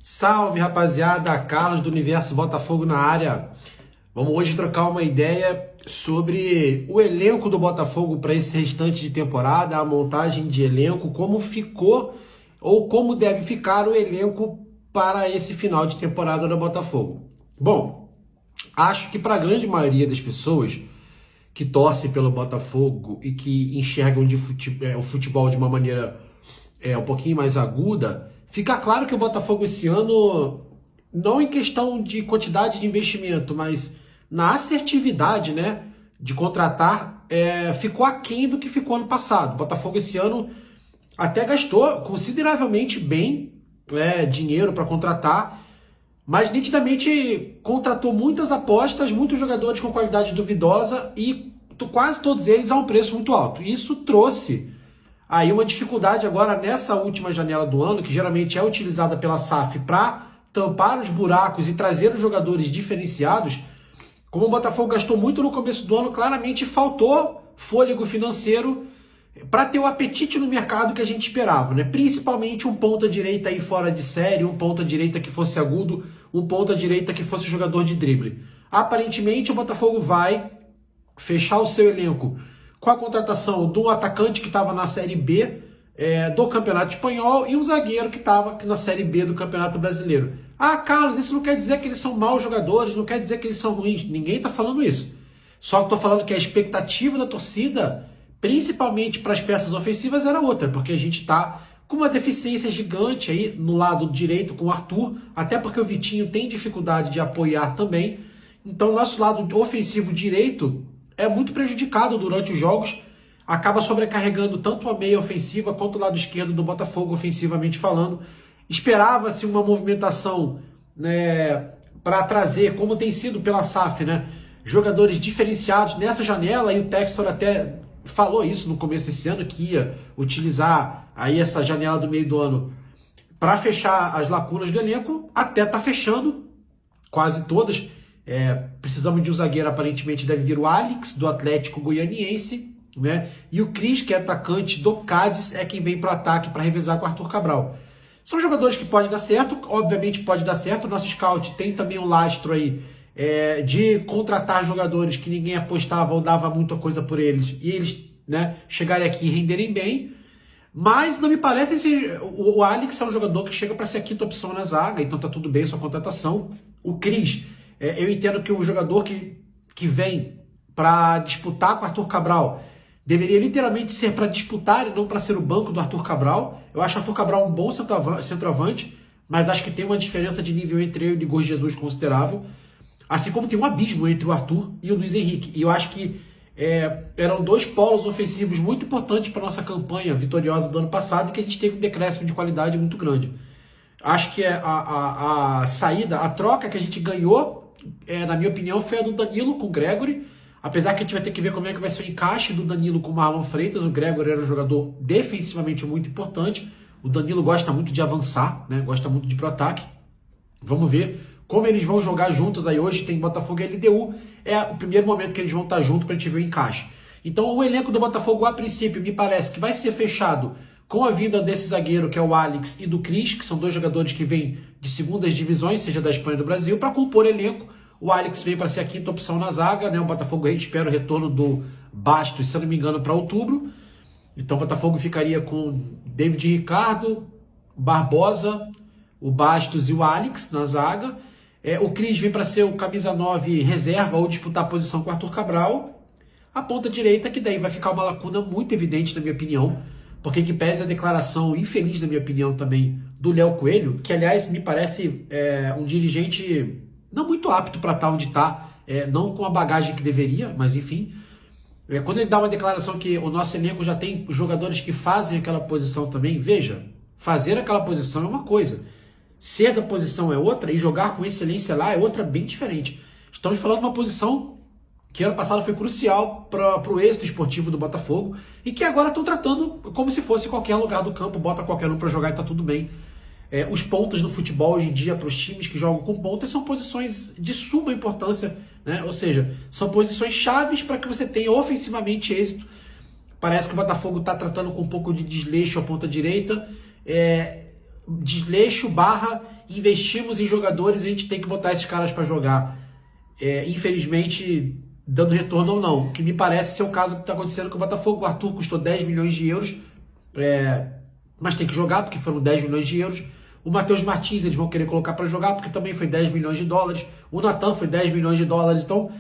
Salve, rapaziada, Carlos do Universo Botafogo na área. Vamos hoje trocar uma ideia sobre o elenco do Botafogo para esse restante de temporada, a montagem de elenco, como ficou ou como deve ficar o elenco para esse final de temporada do Botafogo. Bom, acho que para a grande maioria das pessoas que torcem pelo Botafogo e que enxergam o futebol de uma maneira um pouquinho mais aguda, fica claro que o Botafogo esse ano, não em questão de quantidade de investimento, mas na assertividade, né, de contratar, ficou aquém do que ficou ano passado. O Botafogo esse ano até gastou consideravelmente bem dinheiro para contratar, mas nitidamente contratou muitas apostas, muitos jogadores com qualidade duvidosa e quase todos eles a um preço muito alto. Isso trouxe aí uma dificuldade agora nessa última janela do ano, que geralmente é utilizada pela SAF para tampar os buracos e trazer os jogadores diferenciados. Como o Botafogo gastou muito no começo do ano, claramente faltou fôlego financeiro para ter o apetite no mercado que a gente esperava, né? Principalmente um ponta-direita aí fora de série, um ponta-direita que fosse agudo, um ponta-direita que fosse jogador de drible. Aparentemente o Botafogo vai fechar o seu elenco com a contratação de um atacante que estava na Série B do Campeonato Espanhol e um zagueiro que estava na Série B do Campeonato Brasileiro. Ah, Carlos, isso não quer dizer que eles são maus jogadores, não quer dizer que eles são ruins. Ninguém está falando isso. Só que estou falando que a expectativa da torcida, principalmente para as peças ofensivas, era outra, porque a gente está com uma deficiência gigante aí no lado direito com o Arthur, até porque o Vitinho tem dificuldade de apoiar também. Então, o nosso lado ofensivo direito é muito prejudicado durante os jogos, acaba sobrecarregando tanto a meia ofensiva quanto o lado esquerdo do Botafogo, ofensivamente falando. Esperava-se uma movimentação, né, para trazer, como tem sido pela SAF, né, jogadores diferenciados nessa janela, e o Textor até falou isso no começo desse ano, que ia utilizar aí essa janela do meio do ano para fechar as lacunas do elenco. Até tá fechando quase todas. Precisamos de um zagueiro, aparentemente deve vir o Alex, do Atlético Goianiense, né? E o Cris, que é atacante do Cádiz, é quem vem para o ataque para revezar com o Arthur Cabral. São jogadores que podem dar certo, obviamente pode dar certo. O nosso scout tem também um lastro aí de contratar jogadores que ninguém apostava ou dava muita coisa por eles, e eles, né, chegarem aqui e renderem bem. Mas não me parece o Alex é um jogador que chega para ser a quinta opção na zaga, então tá tudo bem sua contratação. O Cris, eu entendo que o jogador que vem para disputar com o Arthur Cabral deveria literalmente ser para disputar e não para ser o banco do Arthur Cabral. Eu acho o Arthur Cabral um bom centroavante, mas acho que tem uma diferença de nível entre ele e o Igor Jesus considerável. Assim como tem um abismo entre o Arthur e o Luiz Henrique. E eu acho que eram dois polos ofensivos muito importantes para a nossa campanha vitoriosa do ano passado, e que a gente teve um decréscimo de qualidade muito grande. Acho que a saída, a troca que a gente ganhou, na minha opinião, foi a do Danilo com o Gregory. Apesar que a gente vai ter que ver como é que vai ser o encaixe do Danilo com o Marlon Freitas. O Gregory era um jogador defensivamente muito importante. O Danilo gosta muito de avançar, né? Gosta muito de ir pro ataque. Vamos ver como eles vão jogar juntos aí hoje. Tem Botafogo e LDU. É o primeiro momento que eles vão estar juntos para a gente ver o encaixe. Então o elenco do Botafogo, a princípio, me parece que vai ser fechado com a vinda desse zagueiro, que é o Alex, e do Cris, que são dois jogadores que vêm de segundas divisões, seja da Espanha ou do Brasil, para compor elenco. O Alex vem para ser a quinta opção na zaga, né? O Botafogo aí espera o retorno do Bastos, se eu não me engano, para outubro. Então o Botafogo ficaria com David Ricardo, Barbosa, o Bastos e o Alex na zaga. O Cris vem para ser o camisa 9 reserva ou disputar a posição com o Arthur Cabral. A ponta direita, que daí vai ficar uma lacuna muito evidente, na minha opinião, porque que pese a declaração infeliz, na minha opinião, também do Léo Coelho, que aliás me parece um dirigente não muito apto para estar onde está, não com a bagagem que deveria, mas enfim. Quando ele dá uma declaração que o nosso elenco já tem jogadores que fazem aquela posição também, veja, fazer aquela posição é uma coisa, ser da posição é outra, e jogar com excelência lá é outra bem diferente. Estamos falando de uma posição que ano passado foi crucial para o êxito esportivo do Botafogo, e que agora estão tratando como se fosse qualquer lugar do campo, bota qualquer um para jogar e está tudo bem. Os pontas no futebol hoje em dia, para os times que jogam com pontas, são posições de suma importância, né? Ou seja, são posições chaves para que você tenha ofensivamente êxito. Parece que o Botafogo está tratando com um pouco de desleixo a ponta direita, desleixo barra investimos em jogadores e a gente tem que botar esses caras para jogar. Infelizmente, dando retorno ou não. O que me parece ser o caso que está acontecendo com o Botafogo. O Arthur custou 10 milhões de euros, mas tem que jogar porque foram 10 milhões de euros. O Matheus Martins eles vão querer colocar para jogar porque também foi 10 milhões de dólares. O Natan foi 10 milhões de dólares. Então,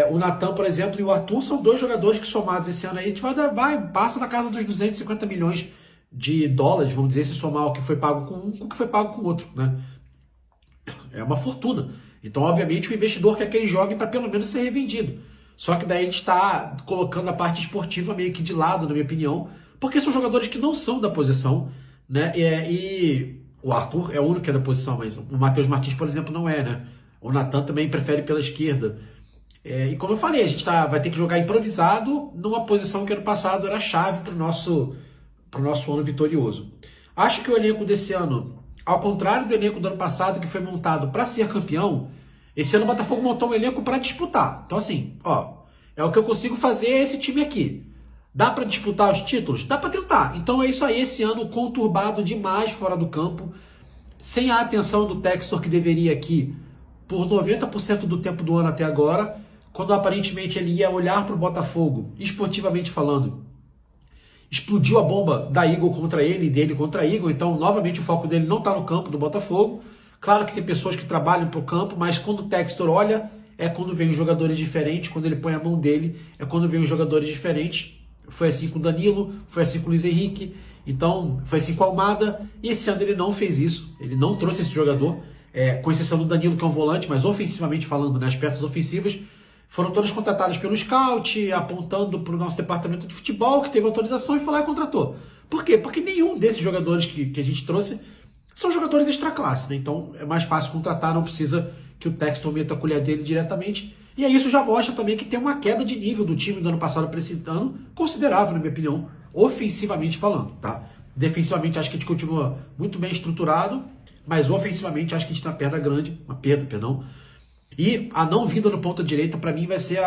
o Natan, por exemplo, e o Arthur são dois jogadores que somados esse ano aí, a gente passa na casa dos 250 milhões de dólares, vamos dizer, se somar o que foi pago com um com o que foi pago com o outro, né? É uma fortuna. Então, obviamente, o investidor quer que ele jogue para pelo menos ser revendido. Só que daí a gente está colocando a parte esportiva meio que de lado, na minha opinião, porque são jogadores que não são da posição, né? E o Arthur é o único que é da posição, mas o Matheus Martins, por exemplo, não é, né? O Natan também prefere pela esquerda. E como eu falei, a gente vai ter que jogar improvisado numa posição que ano passado era chave para o nosso ano vitorioso. Acho que o elenco desse ano, ao contrário do elenco do ano passado, que foi montado para ser campeão, esse ano o Botafogo montou um elenco para disputar. Então assim, é o que eu consigo fazer esse time aqui. Dá para disputar os títulos? Dá para tentar. Então é isso aí, esse ano conturbado demais fora do campo, sem a atenção do Textor que deveria aqui por 90% do tempo do ano até agora, quando aparentemente ele ia olhar para o Botafogo, esportivamente falando, explodiu a bomba da Eagle contra ele e dele contra a Eagle, então novamente o foco dele não está no campo do Botafogo. Claro que tem pessoas que trabalham para o campo, mas quando o Textor olha, é quando vem os jogadores diferentes, quando ele põe a mão dele, é quando vem os jogadores diferentes. Foi assim com o Danilo, foi assim com o Luiz Henrique, então foi assim com o Almada, e esse ano ele não fez isso, ele não trouxe esse jogador, com exceção do Danilo, que é um volante, mas ofensivamente falando, né, as peças ofensivas foram todas contratadas pelo Scout, apontando para o nosso departamento de futebol, que teve autorização e foi lá e contratou. Por quê? Porque nenhum desses jogadores que a gente trouxe são jogadores extra classe, né? Então é mais fácil contratar, não precisa que o Textor meta a colher dele diretamente. E aí isso já mostra também que tem uma queda de nível do time do ano passado para esse ano considerável, na minha opinião, ofensivamente falando, tá? Defensivamente acho que a gente continua muito bem estruturado, mas ofensivamente acho que a gente tem uma perda, perdão. E a não vinda no ponta direita, para mim, vai ser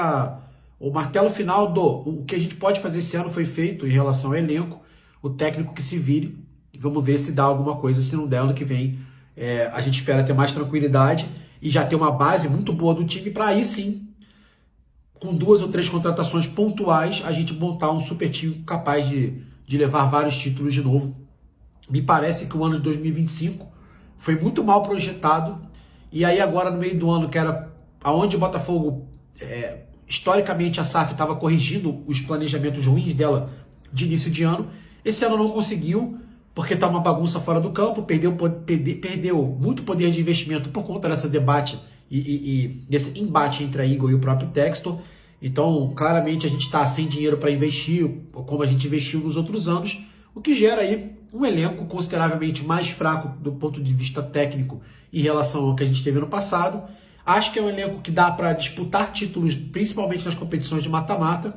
o martelo final o que a gente pode fazer esse ano foi feito em relação ao elenco, o técnico que se vire, vamos ver se dá alguma coisa, se não der, ano que vem a gente espera ter mais tranquilidade e já ter uma base muito boa do time, para aí sim, com 2 ou 3 contratações pontuais, a gente montar um super time capaz de levar vários títulos de novo. Me parece que o ano de 2025 foi muito mal projetado. E aí agora no meio do ano, que era onde o Botafogo, historicamente a SAF estava corrigindo os planejamentos ruins dela de início de ano, esse ano não conseguiu, porque está uma bagunça fora do campo, perdeu muito poder de investimento por conta desse debate e desse embate entre a Eagle e o próprio Textor. Então, claramente a gente está sem dinheiro para investir, como a gente investiu nos outros anos, o que gera aí um elenco consideravelmente mais fraco do ponto de vista técnico em relação ao que a gente teve no passado. Acho que é um elenco que dá para disputar títulos, principalmente nas competições de mata-mata.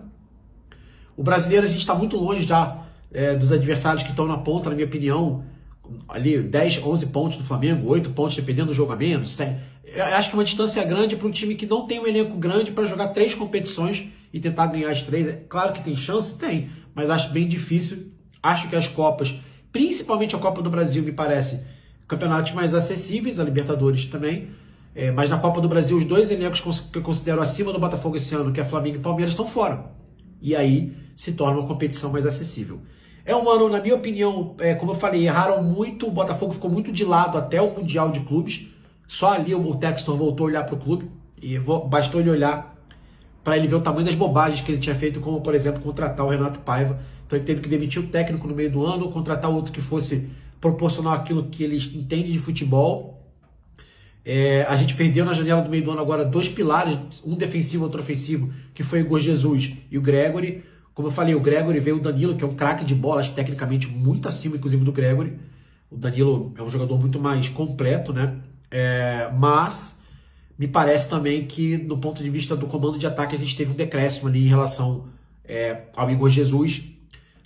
O brasileiro a gente está muito longe já dos adversários que estão na ponta, na minha opinião. Ali 10, 11 pontos do Flamengo, 8 pontos dependendo do jogo a menos. Eu acho que é uma distância grande para um time que não tem um elenco grande para jogar 3 competições e tentar ganhar as 3. Claro que tem chance? Tem, mas acho bem difícil. Acho que as Copas, principalmente a Copa do Brasil, me parece campeonatos mais acessíveis, a Libertadores também, mas na Copa do Brasil os 2 elencos que eu considero acima do Botafogo esse ano, que é Flamengo e Palmeiras, estão fora. E aí se torna uma competição mais acessível. É um ano, na minha opinião, como eu falei, erraram muito, o Botafogo ficou muito de lado até o Mundial de Clubes, só ali o Textor voltou a olhar para o clube, e bastou ele olhar para ele ver o tamanho das bobagens que ele tinha feito, como, por exemplo, contratar o Renato Paiva. Então ele teve que demitir o técnico no meio do ano, contratar outro que fosse proporcional àquilo que ele entende de futebol. A gente perdeu na janela do meio do ano agora 2 pilares, um defensivo e outro ofensivo, que foi o Igor Jesus e o Gregory. Como eu falei, o Gregory veio o Danilo, que é um craque de bola, acho que tecnicamente muito acima, inclusive, do Gregory. O Danilo é um jogador muito mais completo, né? Mas me parece também que, do ponto de vista do comando de ataque, a gente teve um decréscimo ali em relação ao Igor Jesus.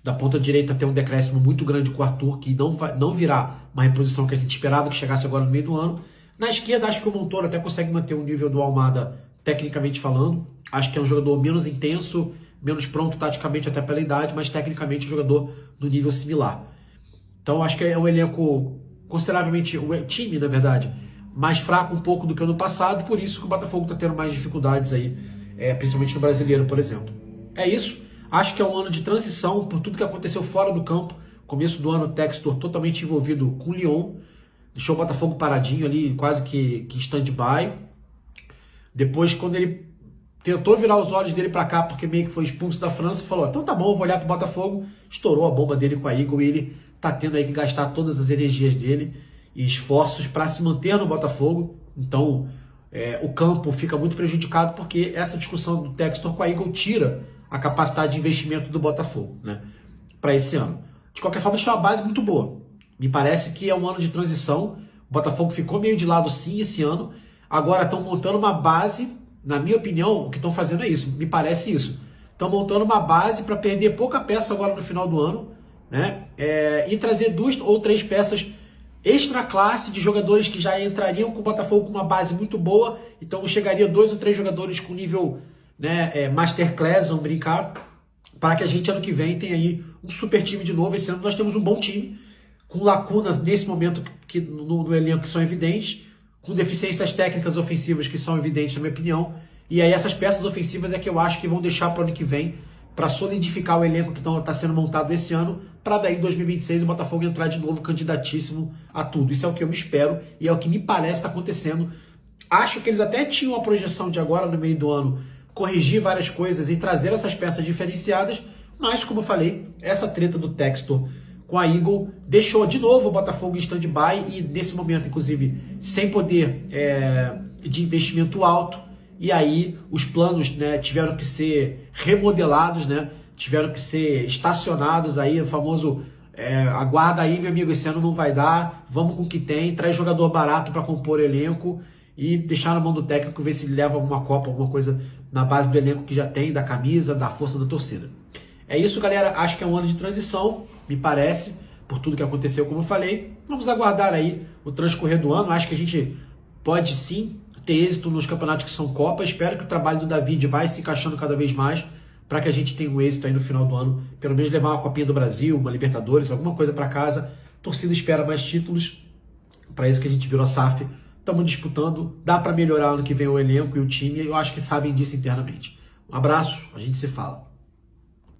Da ponta direita tem um decréscimo muito grande com o Arthur, que não virá uma reposição que a gente esperava que chegasse agora no meio do ano. Na esquerda, acho que o Montoro até consegue manter o nível do Almada, tecnicamente falando. Acho que é um jogador menos intenso, menos pronto taticamente até pela idade, mas tecnicamente um jogador do nível similar. Então acho que é um elenco consideravelmente, o time, na verdade, mais fraco um pouco do que o ano passado, por isso que o Botafogo está tendo mais dificuldades aí, principalmente no Brasileiro, por exemplo. É isso, acho que é um ano de transição por tudo que aconteceu fora do campo. Começo do ano, o Textor totalmente envolvido com o Lyon, deixou o Botafogo paradinho ali, quase que em stand-by. Depois, quando ele tentou virar os olhos dele para cá, porque meio que foi expulso da França, falou, então tá bom, vou olhar pro Botafogo, estourou a bomba dele com a Eagle e ele tá tendo aí que gastar todas as energias dele e esforços para se manter no Botafogo. Então, o campo fica muito prejudicado porque essa discussão do Textor com a Eagle tira a capacidade de investimento do Botafogo, né, para esse ano. De qualquer forma, isso é uma base muito boa. Me parece que é um ano de transição. O Botafogo ficou meio de lado sim esse ano. Agora estão montando uma base, na minha opinião, o que estão fazendo é isso, me parece isso. Estão montando uma base para perder pouca peça agora no final do ano, né? E trazer 2 ou 3 peças extra classe de jogadores que já entrariam com o Botafogo com uma base muito boa. Então chegaria 2 ou 3 jogadores com nível, né, masterclass, vamos brincar, para que a gente ano que vem tenha aí um super time de novo. Esse ano nós temos um bom time, com lacunas nesse momento no elenco que são evidentes, com deficiências técnicas ofensivas que são evidentes, na minha opinião. E aí essas peças ofensivas é que eu acho que vão deixar para o ano que vem, para solidificar o elenco que está sendo montado esse ano, para daí em 2026 o Botafogo entrar de novo candidatíssimo a tudo. Isso é o que eu espero e é o que me parece estar acontecendo. Acho que eles até tinham a projeção de agora, no meio do ano, corrigir várias coisas e trazer essas peças diferenciadas, mas, como eu falei, essa treta do Textor com a Eagle deixou de novo o Botafogo em stand-by e nesse momento, inclusive, sem poder de investimento alto. E aí os planos, né, tiveram que ser remodelados, né, tiveram que ser estacionados. Aí o famoso aguarda aí, meu amigo, esse ano não vai dar, vamos com o que tem, traz jogador barato para compor o elenco e deixar na mão do técnico ver se ele leva alguma Copa, alguma coisa na base do elenco que já tem, da camisa, da força da torcida. É isso, galera. Acho que é um ano de transição, me parece, por tudo que aconteceu, como eu falei. Vamos aguardar aí o transcorrer do ano. Acho que a gente pode sim ter êxito nos campeonatos que são Copa. Espero que o trabalho do David vai se encaixando cada vez mais para que a gente tenha um êxito aí no final do ano. Pelo menos levar uma Copinha do Brasil, uma Libertadores, alguma coisa para casa. A torcida espera mais títulos. Para isso que a gente virou a SAF. Estamos disputando. Dá para melhorar ano que vem o elenco e o time. Eu acho que sabem disso internamente. Um abraço. A gente se fala.